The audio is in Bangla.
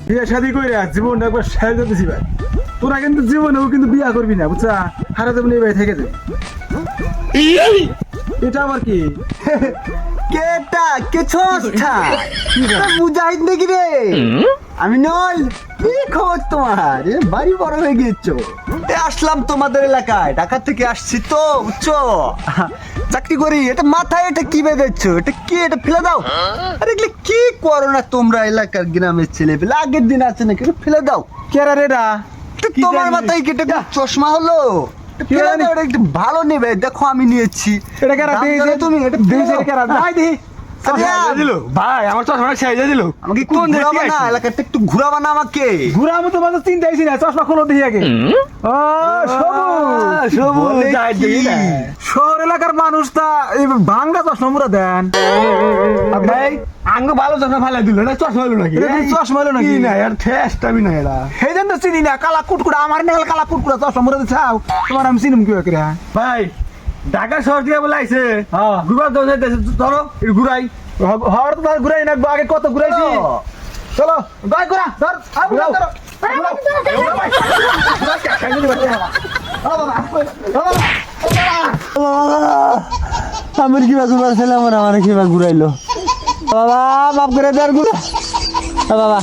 বিয়ে শাদি করে জীবনটা একবার শেষ দিতেছি ভাই। তোরা কিন্তু জীবনেও কিন্তু বিয়া করবি না বুঝছা, সারা জীবন এই ভাই থেকে যাবে। এটা আবার কি? কেটা কে ছস্তা বুঝাই নাকি রে? আমি নই। কি খবর তোমার? বাড়ি বড় হয়ে গিয়েছো। আসলাম তোমাদের এলাকায়, ঢাকা থেকে আসছি তো বুঝছো, চাকরি করি। এটা মাথায় এটা কি বেঁধেছো? এটা কি? এটা ফেলে দাও। আরে এগুলো কি করো না তোমরা এলাকার গ্রামের ছেলে পেলে? আগের দিন আছে নাকি, ফেলে দাও। কেরা রে এটা? তোমার মাথায় কেটে চশমা হলো? ফেলে দাও, এটা একটু ভালো নেবে। দেখো আমি নিয়েছি। এটা কেরা? তুমি এটা দেশে কেরা? ভাই দেখি ভাই আমার চশমা সাইজে দিল। আমাকে কোন ঘুরাবা না, এলাকাটা একটু ঘুরাবা না আমাকে। ঘুরা আমি তো মাঝে চিন্তা আইছি না, চশমা খোলো দেখি আগে। ও সবুজ শহর এলাকার মানুষ তা এই ভাঙ্গা চশমা মুরা দেন। ভাই আঙ্গ ভালো চশমা ফালাই দিল না, চশমা হলো নাকি? এটা কি চশমা হলো নাকি? কি না আর ঠেসটা বি না এরা। সেই জন্য তো চিনি না, কালা কুটকুড়া আমার নেল কালা কুটকুড়া চশমা মুরা দিছাও, তোমার আমি চিনুম কি করে? ভাই ঢাকা শহর থেকে বলে আইছে, ঘুরবার দরজা ধরো একটু ঘুরাই। হওয়ার তো তার ঘুরাই না, আগে কত ঘুরাইছি। চলো গায় ঘুরা ধর, ঘুরাও ধরো। আমার কিবা ঘুরা ছিলাম, আমার কিবা ঘুরাইলো। বাবা বাপ করে দেয়ার গুলো বাবা।